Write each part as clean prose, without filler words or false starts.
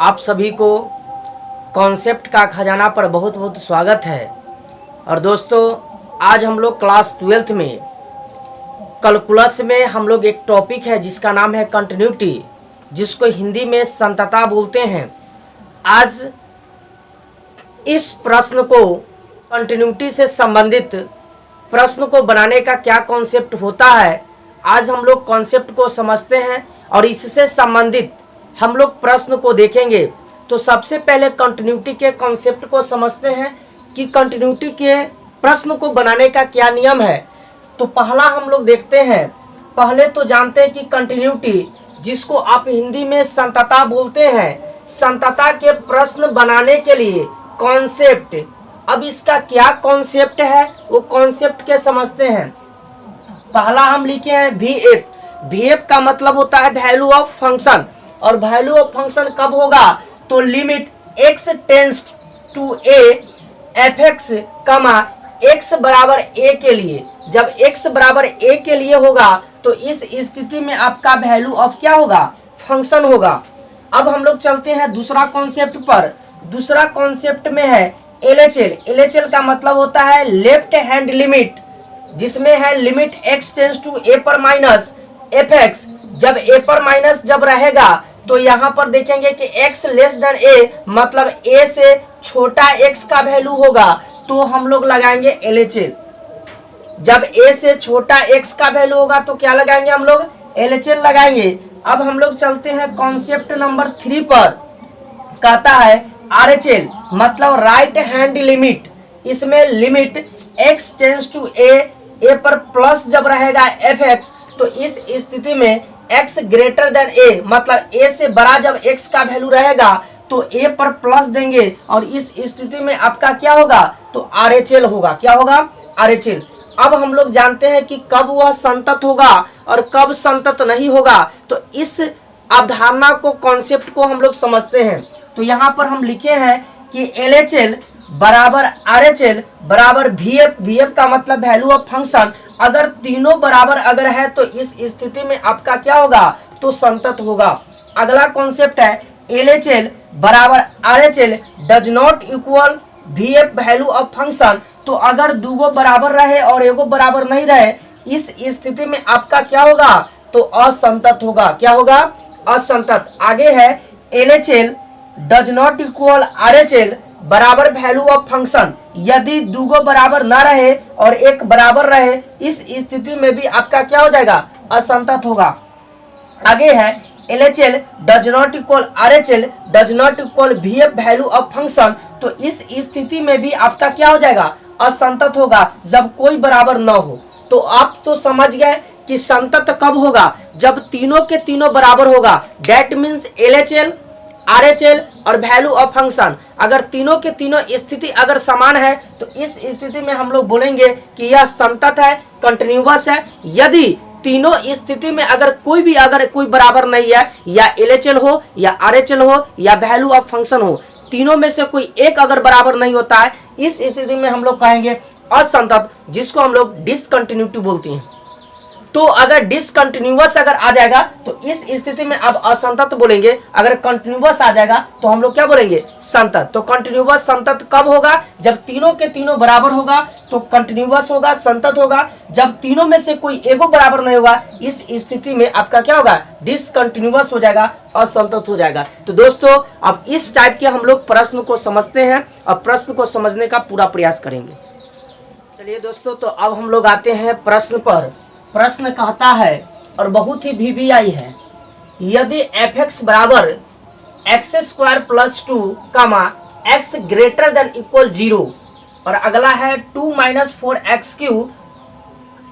आप सभी को कॉन्सेप्ट का खजाना पर बहुत बहुत स्वागत है। और दोस्तों, आज हम लोग क्लास 12th में कैलकुलस में हम लोग एक टॉपिक है जिसका नाम है कंटिन्यूटी, जिसको हिंदी में संतता बोलते हैं। आज इस प्रश्न को, कंटिन्यूटी से संबंधित प्रश्न को बनाने का क्या कॉन्सेप्ट होता है, आज हम लोग कॉन्सेप्ट को समझते हैं और इससे संबंधित हम लोग प्रश्न को देखेंगे। तो सबसे पहले कंटिन्यूटी के कॉन्सेप्ट को समझते हैं कि कंटिन्यूटी के प्रश्न को बनाने का क्या नियम है। तो पहला हम लोग देखते हैं, पहले तो जानते हैं कि कंटिन्यूटी, जिसको आप हिंदी में संतता बोलते हैं, संतता के प्रश्न बनाने के लिए कॉन्सेप्ट, अब इसका क्या कॉन्सेप्ट है वो कॉन्सेप्ट के समझते हैं। पहला हम लिखे हैं VF। VF का मतलब होता है वैल्यू ऑफ फंक्शन, और वैल्यू ऑफ फंक्शन कब होगा, तो limit x tends to a fx कमा x बराबर a के लिए, जब x बराबर a के लिए होगा तो इस स्थिति में आपका वैल्यू ऑफ क्या होगा, फंक्शन होगा। अब हम लोग चलते हैं दूसरा कॉन्सेप्ट पर। दूसरा कॉन्सेप्ट में है LHL। LHL का मतलब होता है लेफ्ट हैंड लिमिट, जिसमें है limit x tends to a पर माइनस fx। जब a पर माइनस जब रहेगा तो यहाँ पर देखेंगे कि x लेस देन a, मतलब a से छोटा x का वैल्यू होगा तो हम लोग लगाएंगे LHL। जब a से छोटा x का वैल्यू होगा तो क्या लगाएंगे, हम लोग LHL लगाएंगे। अब हम लोग चलते हैं कॉन्सेप्ट नंबर 3 पर। कहता है RHL, मतलब राइट हैंड लिमिट। इसमें limit x tends to a पर प्लस जब रहेगा fx, तो इस स्थिति में x ग्रेटर देन a, मतलब a से बड़ा जब x का वैल्यू रहेगा तो a पर प्लस देंगे और इस स्थिति में आपका क्या होगा, तो RHL होगा। क्या होगा, RHL। अब हम लोग जानते हैं कि कब वह संतत होगा और कब संतत नहीं होगा, तो इस अवधारणा को, कॉन्सेप्ट को हम लोग समझते हैं। तो यहाँ पर हम लिखे हैं कि LHL बराबर RHL बराबर VF। VF का मतलब वैल्यू ऑफ फंक्शन, अगर तीनों बराबर अगर है तो इस स्थिति में आपका क्या होगा, तो संतत होगा। अगला कॉन्सेप्ट है LHL बराबर RHL does not equal VF value of function. तो अगर दूगो बराबर रहे और एगो बराबर नहीं रहे, इस स्थिति में आपका क्या होगा, तो असंतत होगा। क्या होगा, असंतत। आगे है LHL does not equal RHL बराबर वैल्यू ऑफ फंक्शन। यदि दूगो बराबर ना रहे और एक बराबर रहे, इस स्थिति में भी आपका क्या हो जाएगा, असंतत होगा। आगे है LHL does not equal RHL does not equal VF value of function. तो इस स्थिति में भी आपका क्या हो जाएगा, असंतत होगा, जब कोई बराबर ना हो। तो आप तो समझ गए कि संतत कब होगा, जब तीनों के तीनों बराबर होगा। डेट मीन्स LHL, RHL और वैल्यू ऑफ फंक्शन, अगर तीनों के तीनों स्थिति अगर समान है तो इस स्थिति में हम लोग बोलेंगे कि यह संतत है, कंटिन्यूअस है। यदि तीनों स्थिति में अगर कोई बराबर नहीं है, या LHL हो या RHL हो या वैल्यू ऑफ फंक्शन हो, तीनों में से कोई एक अगर बराबर नहीं होता है, इस स्थिति में हम लोग कहेंगे असंतत, जिसको हम लोग डिसकंटिन्यूटी बोलते हैं। तो अगर डिसकंटिन्यूअस अगर आ जाएगा तो इस स्थिति में अब असंतत बोलेंगे, अगर कंटिन्यूअस आ जाएगा तो हम लोग क्या बोलेंगे, संतत। तो कंटिन्यूअस संतत कब होगा, जब तीनों के तीनों बराबर होगा तो कंटिन्यूअस होगा, संतत होगा। जब तीनों में से कोई एगो बराबर नहीं होगा, इस स्थिति में आपका क्या होगा, डिसकंटिन्यूअस हो जाएगा, असंतत हो जाएगा। तो दोस्तों, अब इस टाइप के हम लोग प्रश्न को समझते हैं और प्रश्न को समझने का पूरा प्रयास करेंगे। चलिए दोस्तों, तो अब हम लोग आते हैं प्रश्न पर। प्रश्न कहता है, और बहुत ही VBI है, यदि fx बराबर x² प्लस 2 कामा x ग्रेटर देन इक्वल 0, और अगला है 2 माइनस 4x3,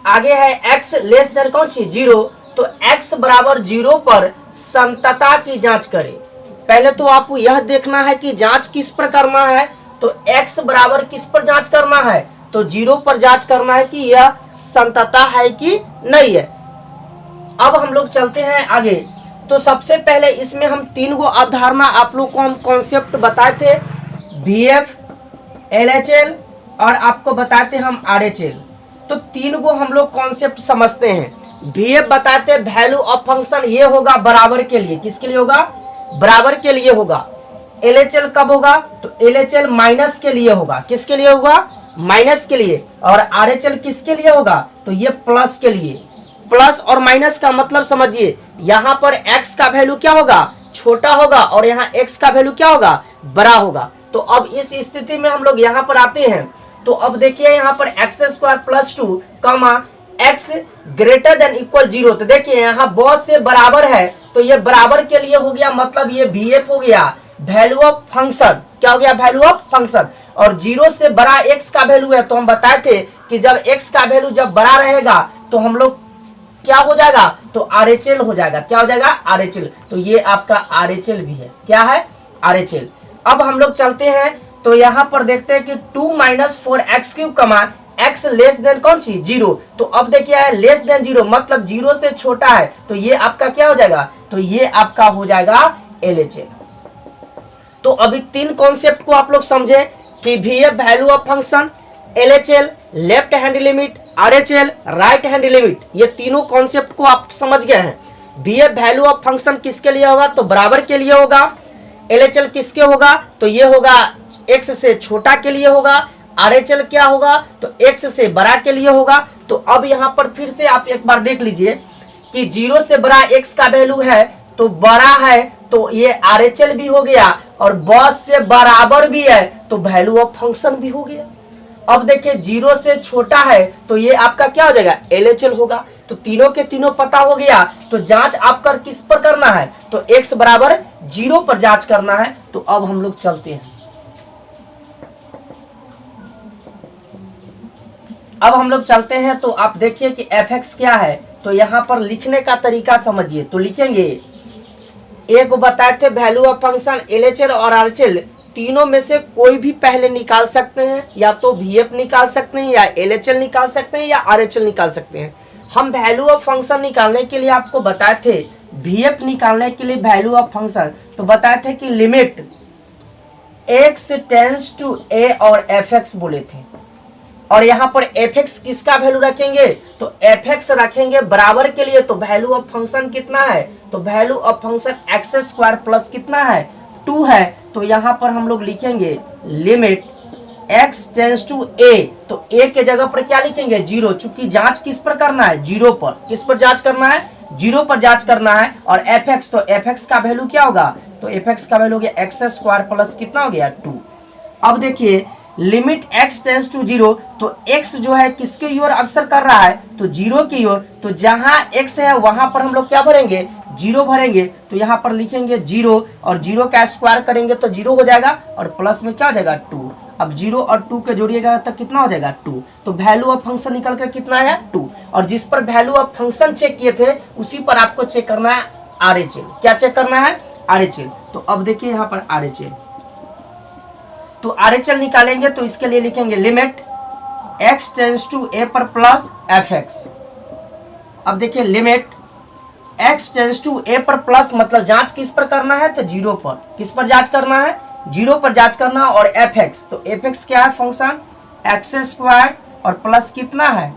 आगे है x लेस देन कौन सी 0, तो x बराबर 0 पर संतता की जांच करें। पहले तो आपको यह देखना है कि जांच किस पर करना है, तो x बराबर किस पर जांच करना है, तो 0 पर जांच करना है कि यह संतता है कि नहीं है। अब हम लोग चलते हैं आगे। तो सबसे पहले इसमें हम 3 गो अवधारणा आप लोग को हम कॉन्सेप्ट बताए थे, VF, LHL और आपको बताते हम RHL। तो 3 गो हम लोग कॉन्सेप्ट समझते हैं। VF बताते वैल्यू ऑफ फंक्शन, ये होगा बराबर के लिए, किसके लिए होगा, बराबर के लिए होगा। LHL कब होगा? तो LHL माइनस के लिए होगा। किसके लिए होगा? माइनस के लिए। और RHL किसके लिए होगा? तो ये प्लस के लिए। प्लस और माइनस का मतलब समझिए, यहां पर x का वैल्यू क्या होगा? छोटा होगा, और यहाँ x का वैल्यू क्या होगा? बड़ा होगा। तो अब इस स्थिति में हम लोग यहाँ पर आते हैं, तो अब देखिए यहाँ पर x² प्लस 2 कमा x ग्रेटर देन इक्वल 0। तो देखिए यहाँ बहुत से बराबर है, तो ये बराबर के लिए हो गया, मतलब ये VF हो गया, वैल्यू ऑफ फंक्शन। क्या हो गया? Value of function. और 0 से बड़ा x का वैल्यू है, तो हम बताए थे कि जब x का वैल्यू जब बड़ा रहेगा तो हम लोग क्या हो जाएगा? तो RHL हो जाएगा। क्या हो जाएगा? RHL। तो ये आपका RHL भी है। क्या है? RHL। अब हम लोग चलते हैं, तो यहां पर देखते हैं कि 2 माइनस 4x³ कमा x लेस देन कौन सी? 0। तो अब देखिए है लेस देन 0, मतलब 0 से छोटा है, तो ये आपका क्या हो जाएगा? तो ये आपका हो जाएगा LHL। तो अभी 3 कॉन्सेप्ट को आप लोग समझे कि VF value of function, LHL left hand limit, RHL right hand limit, ये तीनों कॉन्सेप्ट को आप समझ गए हैं। VF वैल्यू ऑफ फंक्शन किसके लिए होगा? तो बराबर के लिए होगा। LHL किसके होगा? तो ये होगा x से छोटा के लिए होगा। RHL क्या होगा? तो x से बड़ा के लिए होगा। तो अब यहां पर फिर से आप एक बार देख लीजिए कि 0 से बड़ा x का वैल्यू है, तो बड़ा है, तो ये RHL भी हो गया, और बस से बराबर भी है, तो वैल्यू ऑफ फंक्शन भी हो गया। अब देखिए 0 से छोटा है, तो ये आपका क्या हो जाएगा? LHL होगा। तो तीनों के तीनों पता हो गया। तो जांच आपका किस पर करना है? तो x बराबर 0 पर जांच करना है। तो अब हम लोग चलते हैं, तो आप देखिए कि fx क्या है। तो यहां पर लिखने का तरीका समझिए, तो लिखेंगे, एक बताए the value of function LHL और RHL, तीनों में से कोई भी पहले निकाल सकते हैं, या तो VF निकाल सकते हैं, या LHL निकाल सकते हैं, या RHL निकाल सकते हैं। हम वैल्यू ऑफ फंक्शन निकालने के लिए आपको बताए थे, VF निकालने के लिए वैल्यू ऑफ फंक्शन, तो बताए थे कि limit x tends to a और fx बोले थे। और यहाँ पर fx किसका वैल्यू रखेंगे? तो fx रखेंगे बराबर के लिए। तो वैल्यू ऑफ फंक्शन कितना है? तो value of function x² plus कितना है? 2 है। तो यहाँ पर हम लोग लिखेंगे limit x tends to a। तो a के जगह पर क्या लिखेंगे? 0, चूंकि जांच किस पर करना है? 0 पर। किस पर जांच करना है? 0 पर जांच करना है। और fx, तो fx का वैल्यू क्या होगा? तो fx का वैल्यू हो गया x² प्लस कितना हो गया? 2। अब देखिए लिमिट x टेंस टू 0, तो x जो है किसके ओर अक्सर कर रहा है? तो 0 की ओर। तो जहां x है वहां पर हम लोग क्या भरेंगे? 0 भरेंगे। तो यहाँ पर लिखेंगे 0, और 0 का स्क्वायर करेंगे तो 0 हो जाएगा, और प्लस में क्या हो जाएगा? 2। अब 0 और 2 के जोड़िएगा तो कितना हो जाएगा? 2। तो वैल्यू ऑफ फंक्शन निकल कर कितना आया? 2। और जिस पर वैल्यू ऑफ फंक्शन चेक किए थे, उसी पर आपको चेक करना है RHL। क्या चेक करना है? RHL। तो अब देखिए यहाँ पर RHL, तो RHL निकालेंगे, तो इसके लिए लिखेंगे limit x tends to a पर प्लस fx। अब देखिए limit x tends to a पर प्लस, मतलब जांच किस पर करना है? तो 0 पर। किस पर जांच करना है? 0 पर जांच करना। और fx, तो fx क्या है? फंक्शन x² और प्लस कितना है?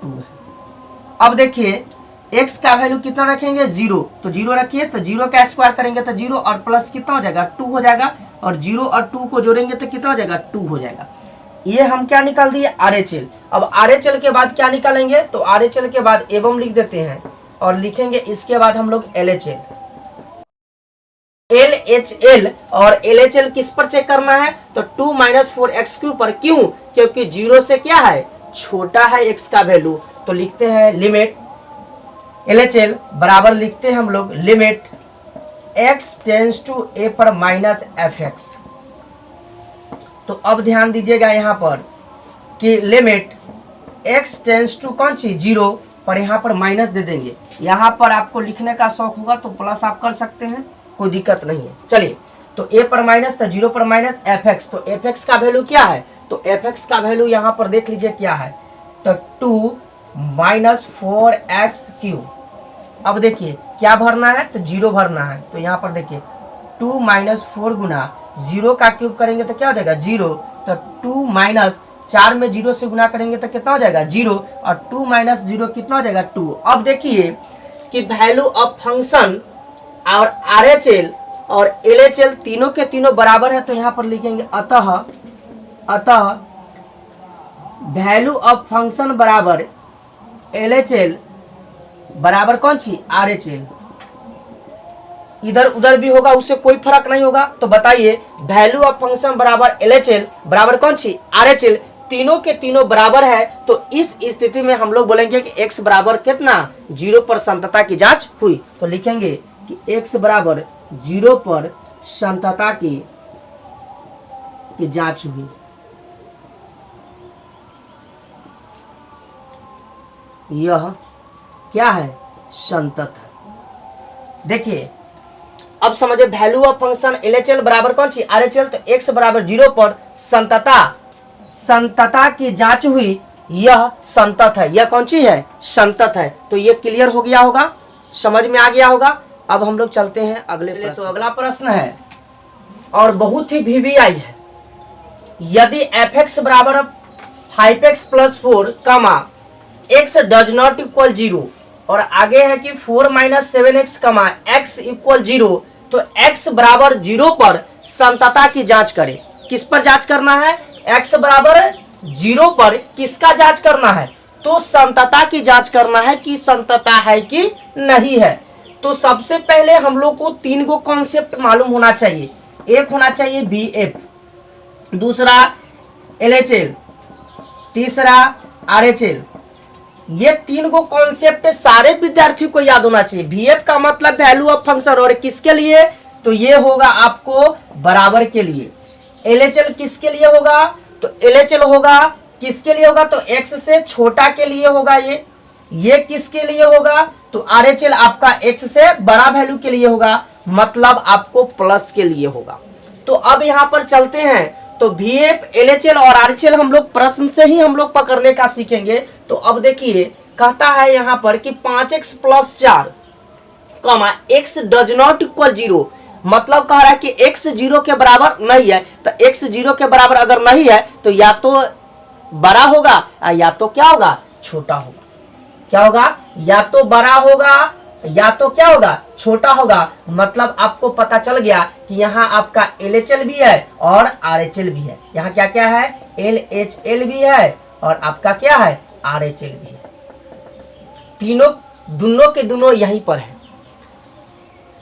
2 है। अब देखिए x का वैल्यू कितना रखेंगे? 0। तो 0 रखिए, तो 0 का स्क्वायर करेंगे तो 0, और प्लस कितना हो जाएगा? 2 हो जाएगा। और 0 और 2 को जोड़ेंगे तो कितना हो जाएगा? 2 हो जाएगा। ये हम क्या निकाल दिए? RHL। अब RHL के बाद क्या निकालेंगे? तो RHL के बाद एवं लिख देते हैं, और लिखेंगे इसके बाद हम लोग LHL। LHL और LHL किस पर चेक करना है? तो 2 माइनस 4x³ पर। क्यों? क्योंकि 0 से क्या है? छोटा है x का वैल्यू। तो लिखते हैं लिमिट LHL बराबर लिखते हैं हम लोग limit x tends to a पर माइनस fx। तो अब ध्यान दीजिएगा यहाँ पर कि लिमिट x टेंस टू कौन सी? 0 पर, यहाँ पर माइनस दे देंगे। यहाँ पर आपको लिखने का शौक होगा तो प्लस आप कर सकते हैं, कोई दिक्कत नहीं है। चलिए, तो a पर माइनस, तो 0 पर माइनस fx। तो fx का वैल्यू क्या है? तो fx का वैल्यू यहाँ पर देख लीजिए क्या है? तो 2 माइनस 4x³। अब देखिए क्या भरना है? तो 0 भरना है। तो यहाँ पर देखिए 2 माइनस 4 गुना 0 का क्यूब करेंगे तो क्या हो जाएगा? 0। तो 2 माइनस 4 में 0 से गुना करेंगे तो कितना हो जाएगा? 0। और 2 माइनस 0 कितना हो जाएगा? 2। अब देखिए कि वैल्यू ऑफ फंक्शन और RHL और LHL तीनों के तीनों बराबर है, तो यहाँ पर लिखेंगे अतः वैल्यू ऑफ फंक्शन बराबर LHL बराबर कौन सी RHL। इधर उधर भी होगा, उससे कोई फर्क नहीं होगा। तो बताइए वैल्यू ऑफ फंक्शन बराबर LHL बराबर कौन सी RHL, तीनों के तीनों बराबर है। तो इस स्थिति में हम लोग बोलेंगे कि x बराबर कितना 0 पर संतता की जांच हुई। तो लिखेंगे कि x बराबर 0 पर संतता की जांच हुई। यह क्या है, संतत है। देखिए अब समझे वैल्यू ऑफ फंक्शन LHL बराबर कौन सी RHL, तो x बराबर 0 पर संतता की जांच हुई। यह संतत है, यह कौन सी है, संतत है। तो ये क्लियर हो गया होगा, समझ में आ गया होगा। अब हम लोग चलते हैं अगले प्रश्न। तो अगला प्रश्न है और बहुत ही VVI है। यदि fx बराबर 5x + 4 कमा x डज नॉट इक्वल 0 और आगे है कि 4 - 7x कमा x इक्वल 0, तो x बराबर 0 पर संतता की जांच करें। किस पर जांच करना है, x बराबर 0 पर किसका जांच करना है, तो संतता की जांच करना है कि संतता है कि नहीं है। तो सबसे पहले हम लोग को 3 गो कॉन्सेप्ट मालूम होना चाहिए। एक होना चाहिए BF, दूसरा LHL, तीसरा RHL। ये 3 गो कॉन्सेप्ट सारे विद्यार्थी को याद होना चाहिए। VF का मतलब वैल्यू ऑफ फंक्शन, और किसके लिए, तो ये होगा आपको बराबर के लिए। LHL किसके लिए होगा, तो LHL होगा किसके लिए होगा, तो x से छोटा के लिए होगा। ये किसके लिए होगा, तो RHL आपका x से बड़ा वैल्यू के लिए होगा, मतलब आपको प्लस के लिए होगा। तो अब यहाँ पर चलते हैं। तो VF, LHL और RHL हम लोग प्रश्न से ही हम लोग पकड़ने का सीखेंगे। तो अब देखिए कहता है यहाँ पर कि 5x + 4 कमा x डज नॉट इक्वल 0, मतलब कह रहा है कि x 0 के बराबर नहीं है। तो x 0 के बराबर अगर नहीं है तो या तो बड़ा होगा या तो क्या होगा, छोटा होगा। क्या होगा, या तो बड़ा होगा या तो क्या होगा, छोटा होगा। मतलब आपको पता चल गया कि यहाँ आपका LHL भी है और RHL भी है। यहाँ क्या क्या है, LHL भी है और आपका क्या है, RHL भी है। दोनों के दोनों यहीं पर है,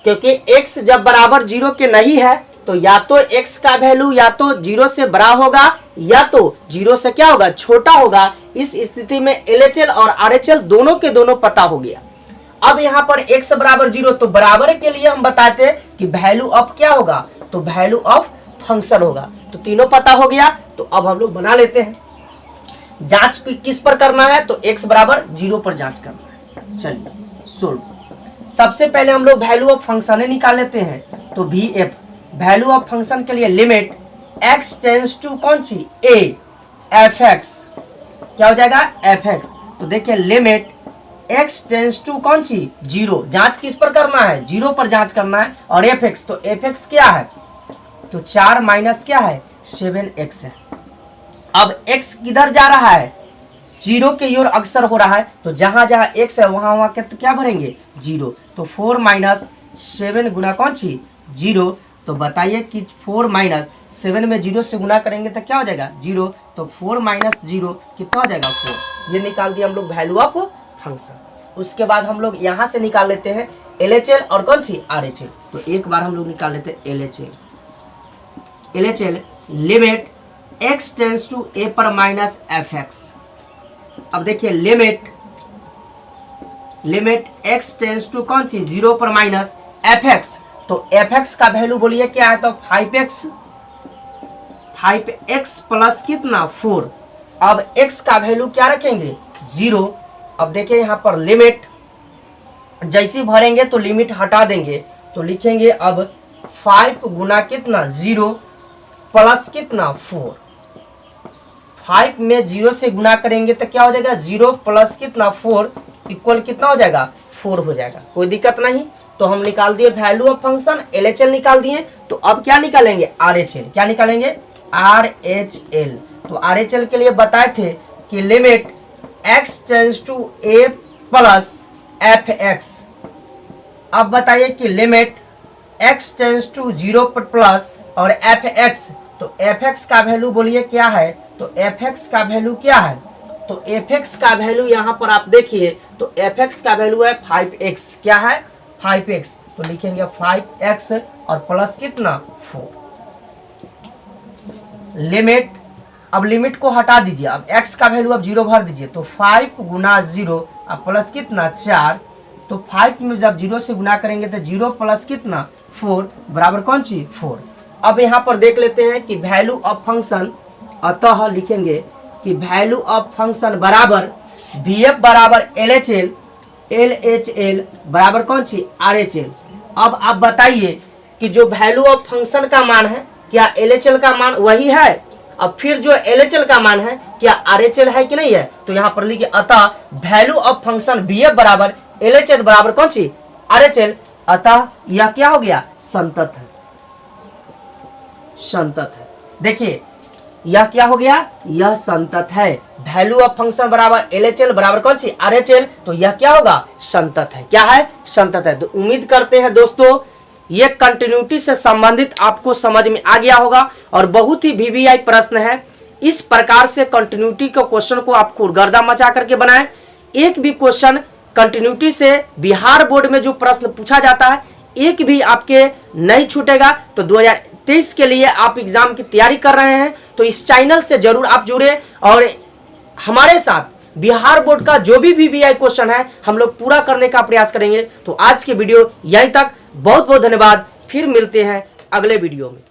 क्योंकि x जब बराबर 0 के नहीं है तो या तो x का वैल्यू या तो 0 से बड़ा होगा या तो 0 से क्या होगा, छोटा होगा। इस स्थिति में LHL और RHL दोनों के दोनों पता हो गया। अब यहाँ पर x बराबर 0, तो बराबर के लिए हम बताते हैं कि वैल्यू ऑफ क्या होगा, तो वैल्यू ऑफ फंक्शन होगा। तो तीनों पता हो गया। तो अब हम लोग बना लेते हैं। जांच किस पर करना है, तो x बराबर 0 पर जांच करना है। चलिए सोल्व। सबसे पहले हम लोग वैल्यू ऑफ फंक्शन निकाल लेते हैं। तो VF वैल्यू ऑफ फंक्शन के लिए लिमिट x टेंड्स टू कौन सी a fx, क्या हो जाएगा fx। तो देखिए लिमिट x टेंड्स टू कौन सी 0, जांच किस पर करना है, 0 पर जांच करना है। और fx, तो fx क्या है, तो 4 माइनस क्या है 7x है। अब x किधर जा रहा है, 0 के ओर अक्सर हो रहा है। तो जहां जहां x है वहां वहां क्या भरेंगे 0। तो 4 - 7 गुना कौन सी 0। तो बताइए कि 4 - 7 में 0 से गुना करेंगे तो क्या हो जाएगा 0। तो 4 - 0 कितना हो जाएगा 4। ये निकाल दिया हम लोग वैल्यू ऑफ फंक्शन। उसके बाद हम लोग यहाँ से निकाल लेते हैं LHL और कौन सी RHL। तो एक बार हम लोग निकाल लेते हैं LHL limit x tends to a पर माइनस fx। अब देखिए लिमिट x टेंड्स टू कौन सी 0 पर माइनस fx। तो fx का वैल्यू बोलिए क्या है, तो 5x प्लस कितना 4। अब x का वैल्यू क्या रखेंगे 0। अब देखिए यहाँ पर लिमिट जैसी भरेंगे तो लिमिट हटा देंगे। तो लिखेंगे अब 5 गुना कितना 0 प्लस कितना 4। 5 में 0 से गुना करेंगे तो क्या हो जाएगा 0 प्लस कितना 4 इक्वल कितना हो जाएगा 4 हो जाएगा। कोई दिक्कत नहीं। तो हम निकाल दिए वैल्यू ऑफ फंक्शन, LHL निकाल दिए। तो अब क्या निकालेंगे RHL, क्या निकालेंगे RHL। तो RHL के लिए बताए थे कि limit x tends to a plus fx। अब बताइए कि limit x tends to 0 plus और fx, तो fx का वैल्यू बोलिए क्या है, तो fx का वैल्यू क्या है, तो fx का वैल्यू यहाँ पर आप देखिए तो fx का वैल्यू है 5x, क्या है 5x, तो लिखेंगे 5x और प्लस कितना 4। लिमिट, अब लिमिट को हटा दीजिए, अब x का वैल्यू अब 0 भर दीजिए, तो 5 गुना 0 अब प्लस कितना 4, तो 5 में जब 0 से गुना करेंगे तो 0 प्लस कितना 4 बराबर कौन सी 4। अब यहाँ पर देख लेते हैं कि वैल्यू ऑफ फंक्शन, अतः लिखेंगे कि वैल्यू ऑफ फंक्शन बराबर BF बराबर LHL, LHL बराबर कौन सी RHL। अब आप बताइए कि जो वैल्यू ऑफ फंक्शन का मान है क्या LHL का मान वही है, अब फिर जो LHL का मान है क्या RHL है कि नहीं है, तो यहाँ पर लिखिए अतः वैल्यू ऑफ फंक्शन BF बराबर LHL बराबर कौन सी RHL, अतः यह क्या हो गया संतत है, संतत है। देखिए यह क्या हो गया, यह संतत है। वैल्यू ऑफ फंक्शन बराबर LHL बराबर कौन सी RHL, तो यह क्या होगा संतत है, क्या है संतत है। तो उम्मीद करते हैं दोस्तों ये कंटिन्यूटी से संबंधित आपको समझ में आ गया होगा और बहुत ही VVI प्रश्न है। इस प्रकार से कंटिन्यूटी के क्वेश्चन को आपको गर्दा मचा करके बनाएं। एक भी क्वेश्चन कंटिन्यूटी से बिहार बोर्ड में जो प्रश्न पूछा जाता है एक भी आपके नहीं छूटेगा। तो 2023 के लिए आप एग्जाम की तैयारी कर रहे हैं तो इस चैनल से जरूर आप जुड़े और हमारे साथ बिहार बोर्ड का जो भी VVI क्वेश्चन है हम लोग पूरा करने का प्रयास करेंगे। तो आज की वीडियो यहीं तक, बहुत बहुत धन्यवाद, फिर मिलते हैं अगले वीडियो में।